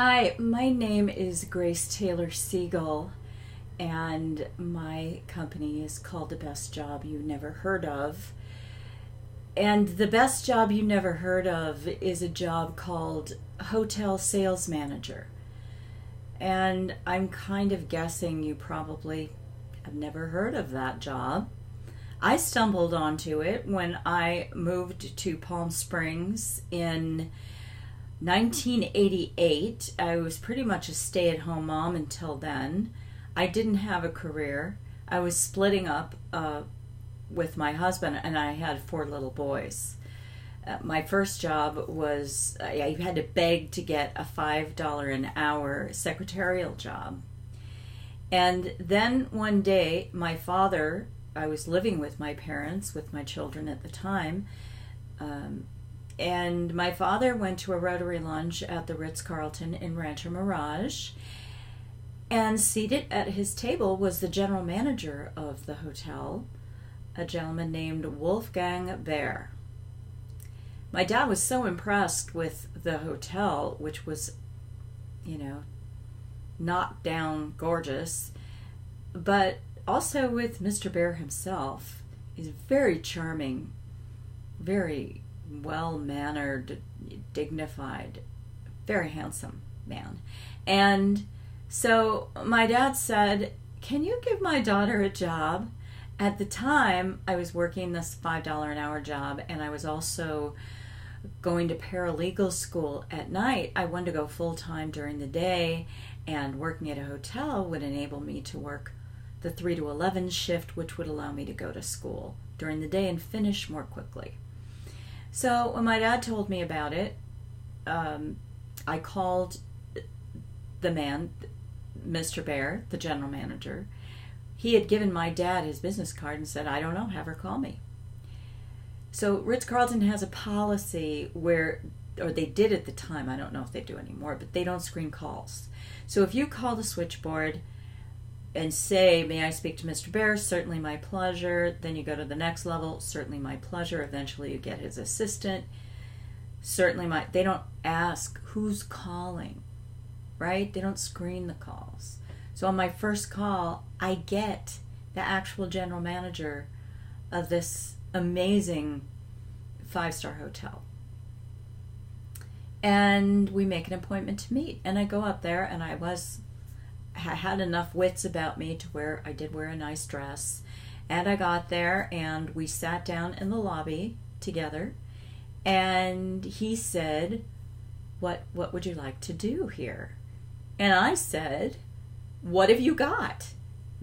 Hi, my name is Grace Taylor Siegel, and my company is called The Best Job You Never Heard of. And the best job you never heard of is a job called Hotel Sales Manager. And I'm kind of guessing you probably have never heard of that job. I stumbled onto it when I moved to Palm Springs in 1988. I was pretty much a stay-at-home mom until then. I didn't have a career. I was splitting up with my husband, and I had 4 little boys. My first job was I had to beg to get a $5 an hour secretarial job. And then one day, my father, I was living with my parents, with my children at the time, and my father went to a Rotary lunch at the Ritz-Carlton in Rancho Mirage, and seated at his table was the general manager of the hotel, a gentleman named Wolfgang Baer. My dad was so impressed with the hotel, which was, knocked down gorgeous, but also with Mr. Baer himself. He's very charming, very well-mannered, dignified, very handsome man. And so my dad said, "Can you give my daughter a job?" At the time, I was working this $5 an hour job, and I was also going to paralegal school at night. I wanted to go full-time during the day, and working at a hotel would enable me to work the 3 to 11 shift, which would allow me to go to school during the day and finish more quickly. So when my dad told me about it, I called the man, Mr. Baer, the general manager. He had given my dad his business card and said, "I don't know, have her call me." So Ritz-Carlton has a policy where, or they did at the time, I don't know if they do anymore, but they don't screen calls. So if you call the switchboard and say, "May I speak to Mr. Baer?" "Certainly, my pleasure." Then you go to the next level. "Certainly, my pleasure." Eventually you get his assistant. They don't ask who's calling, right? They don't screen the calls. So on my first call, I get the actual general manager of this amazing 5-star hotel. And we make an appointment to meet. And I go up there, and I had enough wits about me to where I did wear a nice dress. And I got there, and we sat down in the lobby together, and he said, what would you like to do here?" And I said, "What have you got?"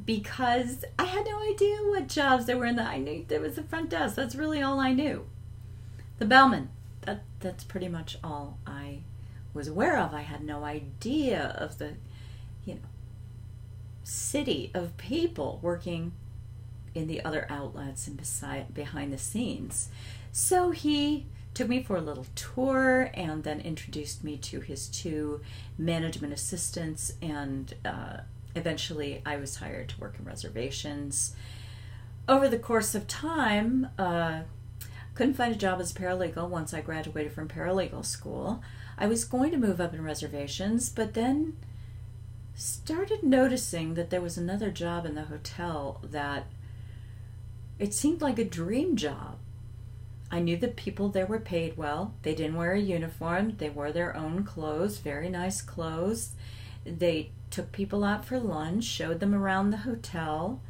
Because I had no idea what jobs there were I knew there was the front desk. That's really all I knew. The bellman. That's pretty much all I was aware of. I had no idea of the, city of people working in the other outlets and behind the scenes. So he took me for a little tour and then introduced me to his 2 management assistants, and eventually I was hired to work in reservations. Over the course of time, couldn't find a job as a paralegal once I graduated from paralegal school. I was going to move up in reservations, but then started noticing that there was another job in the hotel that it seemed like a dream job. I knew the people there were paid well. They didn't wear a uniform. They wore their own clothes, very nice clothes. They took people out for lunch, showed them around the hotel.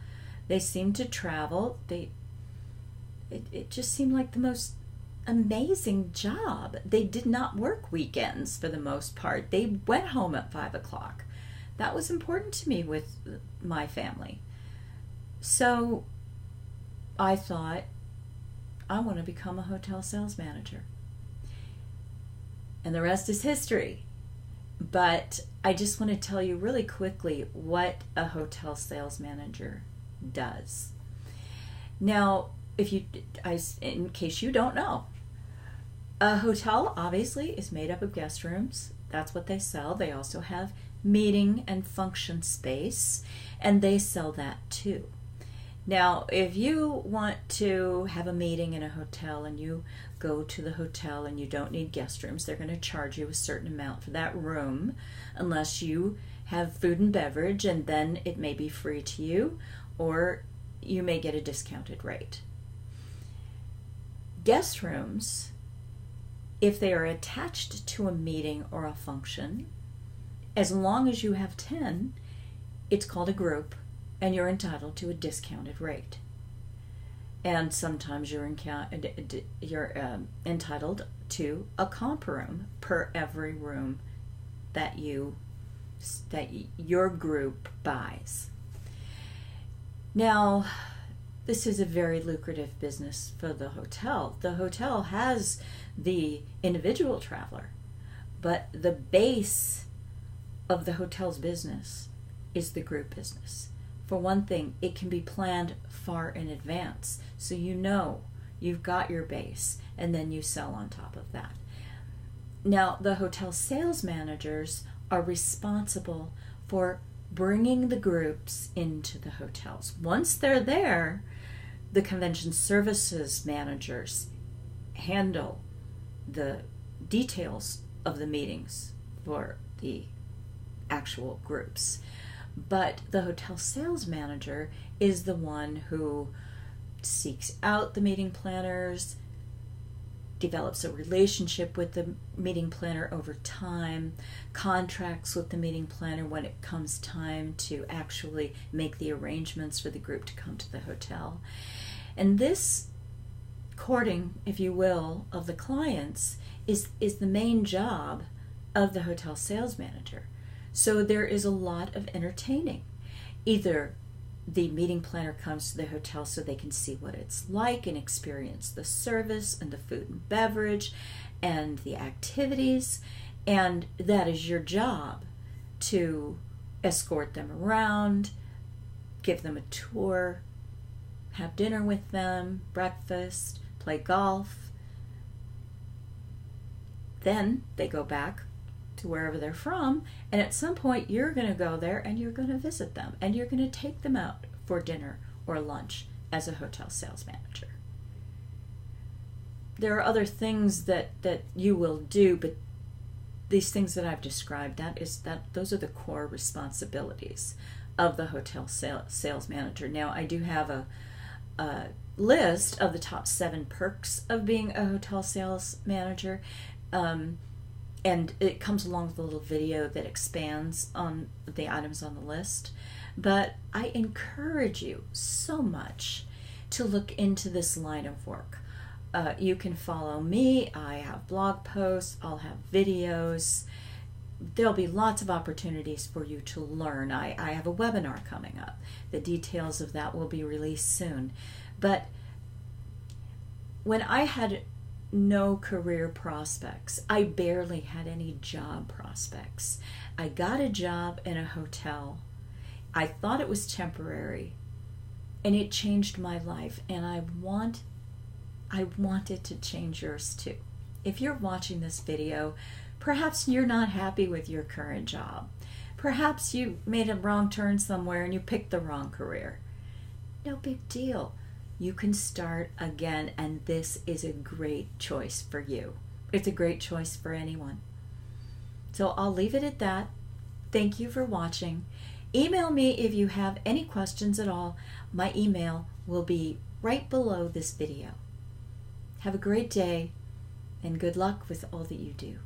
They seemed to travel. It just seemed like the most amazing job. They did not work weekends for the most part. They went home at 5 o'clock. That was important to me with my family. So I thought, I want to become a hotel sales manager. And the rest is history. But I just want to tell you really quickly what a hotel sales manager does. Now, in case you don't know, a hotel obviously is made up of guest rooms. That's what they sell. They also have meeting and function space, and they sell that too. Now, if you want to have a meeting in a hotel and you go to the hotel and you don't need guest rooms, they're going to charge you a certain amount for that room unless you have food and beverage, and then it may be free to you, or you may get a discounted rate. Guest rooms, if they are attached to a meeting or a function, as long as you have 10, it's called a group, and you're entitled to a discounted rate. And sometimes you're entitled to a comp room per every room that your group buys. Now, this is a very lucrative business for the hotel. The hotel has the individual traveler, but the base of the hotel's business is the group business. For one thing, it can be planned far in advance, so you know you've got your base, and then you sell on top of that. Now, the hotel sales managers are responsible for bringing the groups into the hotels. Once they're there, the convention services managers handle the details of the meetings for the actual groups. But the hotel sales manager is the one who seeks out the meeting planners, develops a relationship with the meeting planner over time, contracts with the meeting planner when it comes time to actually make the arrangements for the group to come to the hotel. And this courting, if you will, of the clients is the main job of the hotel sales manager. So there is a lot of entertaining. Either the meeting planner comes to the hotel so they can see what it's like and experience the service and the food and beverage and the activities, and that is your job, to escort them around, give them a tour, have dinner with them, breakfast, play golf. Then they go back to wherever they're from, and at some point you're going to go there and you're going to visit them, and you're going to take them out for dinner or lunch as a hotel sales manager. There are other things that you will do, but these things that I've described, those are the core responsibilities of the hotel sales manager. Now, I do have a list of the top 7 perks of being a hotel sales manager, and it comes along with a little video that expands on the items on the list. But I encourage you so much to look into this line of work. You can follow me. I have blog posts. I'll have videos. There'll be lots of opportunities for you to learn. I have a webinar coming up. The details of that will be released soon. But when I had no career prospects, I barely had any job prospects, I got a job in a hotel. I thought it was temporary, and it changed my life, and I want it to change yours too. If you're watching this video, perhaps you're not happy with your current job. Perhaps you made a wrong turn somewhere and you picked the wrong career. No big deal. You can start again, and this is a great choice for you. It's a great choice for anyone. So I'll leave it at that. Thank you for watching. Email me if you have any questions at all. My email will be right below this video. Have a great day, and good luck with all that you do.